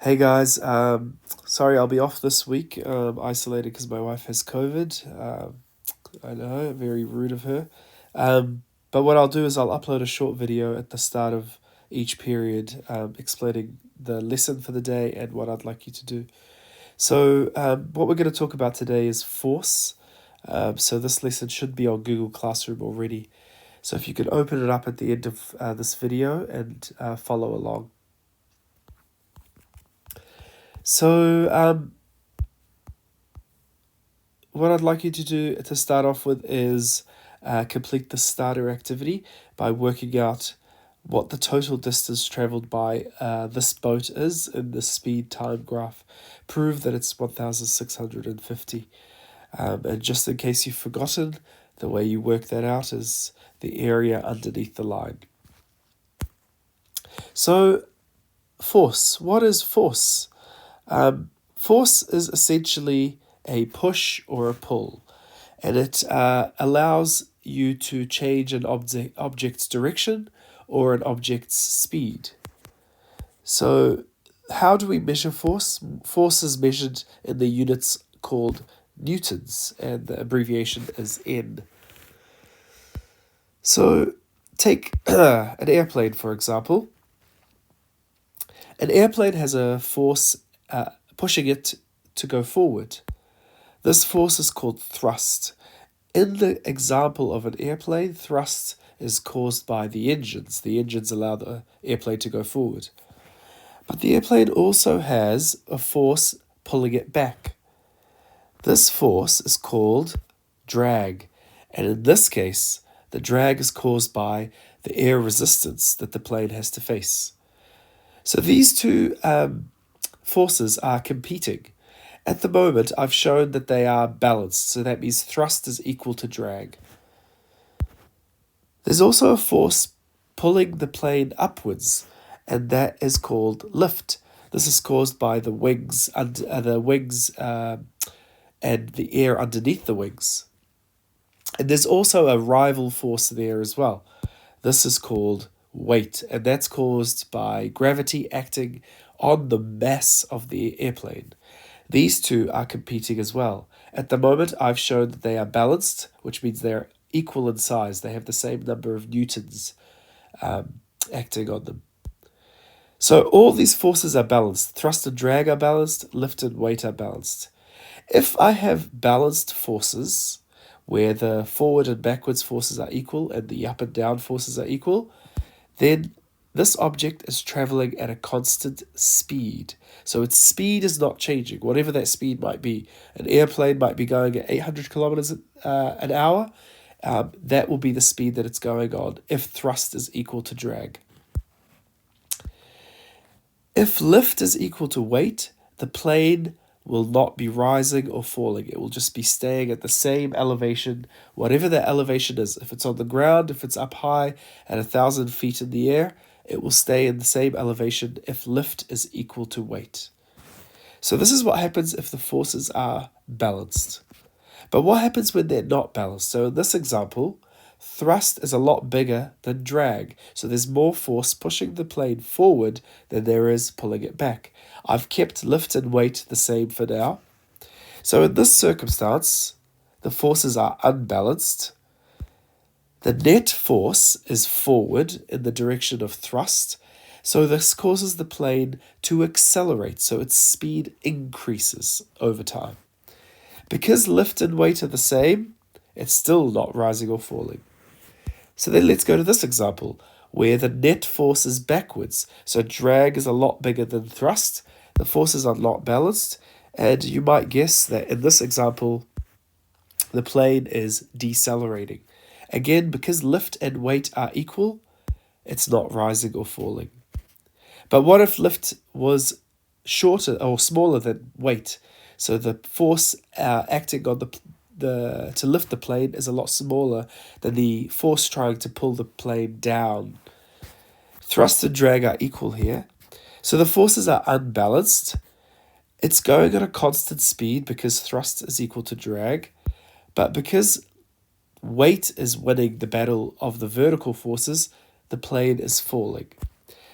Hey guys, sorry I'll be off this week. Isolated because my wife has COVID. I know, very rude of her. But what I'll do is I'll upload a short video at the start of each period, explaining the lesson for the day and what I'd like you to do. So, what we're going to talk about today is force. So this lesson should be on Google Classroom already. So if you could open it up at the end of this video and follow along. So, what I'd like you to do to start off with is complete the starter activity by working out what the total distance traveled by this boat is in the speed time graph. Prove that it's 1,650. And just in case you've forgotten, the way you work that out is the area underneath the line. So, force. What is force? Force is essentially a push or a pull, and it allows you to change an object's direction or an object's speed. So, how do we measure force? Force is measured in the units called newtons, and the abbreviation is N. So, take an airplane, for example. An airplane has a force pushing it to go forward. This force is called thrust. In the example of an airplane, thrust is caused by the engines. The engines allow the airplane to go forward. But the airplane also has a force pulling it back. This force is called drag. And in this case, the drag is caused by the air resistance that the plane has to face. So these two forces are competing. At the moment, I've shown that they are balanced, so that means thrust is equal to drag. There's also a force pulling the plane upwards, and that is called lift. This is caused by the wings, and the air underneath the wings. And there's also a rival force there as well. This is called weight, and that's caused by gravity acting on the mass of the airplane. These two are competing as well. At the moment, I've shown that they are balanced, which means they're equal in size. They have the same number of newtons acting on them. So all these forces are balanced. Thrust and drag are balanced. Lift and weight are balanced. If I have balanced forces, where the forward and backwards forces are equal and the up and down forces are equal, then this object is traveling at a constant speed. So its speed is not changing, whatever that speed might be. An airplane might be going at 800 kilometers an hour. That will be the speed that it's going on if thrust is equal to drag. If lift is equal to weight, the plane will not be rising or falling. It will just be staying at the same elevation, whatever that elevation is. If it's on the ground, if it's up high at 1,000 feet in the air, it will stay in the same elevation if lift is equal to weight. So this is what happens if the forces are balanced. But what happens when they're not balanced? So in this example, thrust is a lot bigger than drag. So there's more force pushing the plane forward than there is pulling it back. I've kept lift and weight the same for now. So in this circumstance, the forces are unbalanced. The net force is forward in the direction of thrust, so this causes the plane to accelerate, so its speed increases over time. Because lift and weight are the same, it's still not rising or falling. So then let's go to this example, where the net force is backwards, so drag is a lot bigger than thrust, the forces are not balanced, and you might guess that in this example, the plane is decelerating. Again, because lift and weight are equal, it's not rising or falling. But what if lift was shorter or smaller than weight? So the force acting on to lift the plane is a lot smaller than the force trying to pull the plane down. Thrust and drag are equal here. So the forces are unbalanced. It's going at a constant speed because thrust is equal to drag. But because weight is winning the battle of the vertical forces, the plane is falling.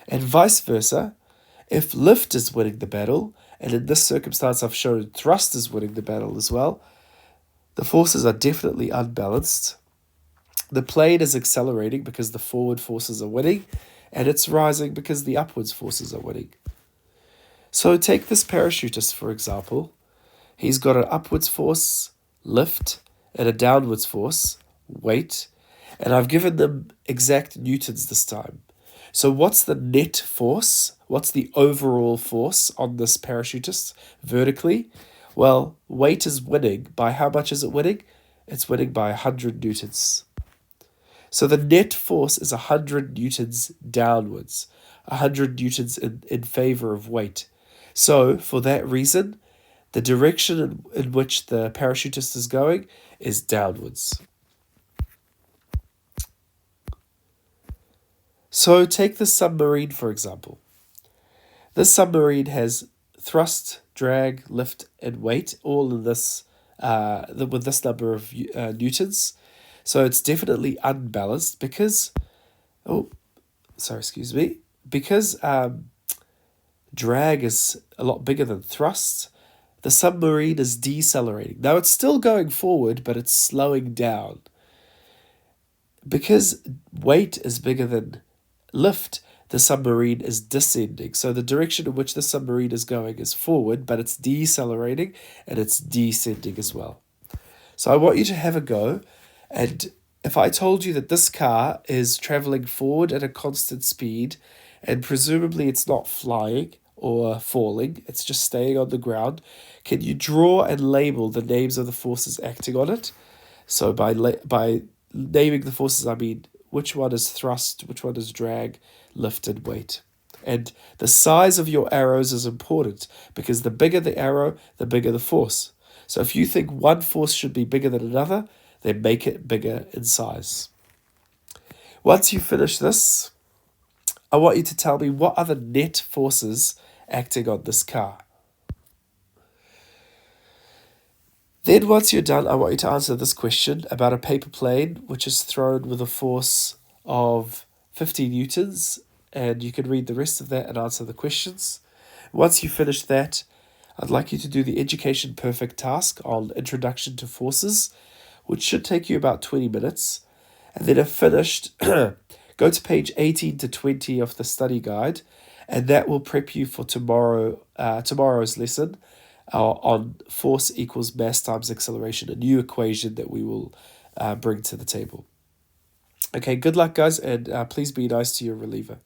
And vice versa, If lift is winning the battle, and in this circumstance I've shown thrust is winning the battle as well, the forces are definitely unbalanced. The plane is accelerating because the forward forces are winning, and it's rising because the upwards forces are winning. So take this parachutist, for example. He's got an upwards force, lift, and a downwards force, weight, and I've given them exact newtons this time. So what's the net force? What's the overall force on this parachutist vertically? Well, weight is winning. By how much is it winning? It's winning by 100 newtons. So the net force is 100 newtons downwards, 100 newtons in favor of weight. So for that reason, the direction in which the parachutist is going is downwards. So take the submarine, for example. This submarine has thrust, drag, lift, and weight all in this with this number of newtons. So it's definitely unbalanced because, because drag is a lot bigger than thrust. The submarine is decelerating. Now it's still going forward, but it's slowing down. Because weight is bigger than lift, the submarine is descending. So the direction in which the submarine is going is forward, but it's decelerating and it's descending as well. So I want you to have a go. And if I told you that this car is traveling forward at a constant speed, and presumably it's not flying or falling, it's just staying on the ground, can you draw and label the names of the forces acting on it? So by naming the forces, I mean which one is thrust, which one is drag, lift, and weight. And the size of your arrows is important because the bigger the arrow, the bigger the force. So if you think one force should be bigger than another, then make it bigger in size. Once you finish this, I want you to tell me what are the net forces acting on this car. Then once you're done, I want you to answer this question about a paper plane which is thrown with a force of 50 newtons, and you can read the rest of that and answer the questions. Once you finish that, I'd like you to do the Education Perfect task on Introduction to Forces, which should take you about 20 minutes. And then if finished, go to page 18 to 20 of the study guide, and that will prep you for tomorrow's lesson on force equals mass times acceleration, a new equation that we will bring to the table. Okay, good luck, guys, and please be nice to your reliever.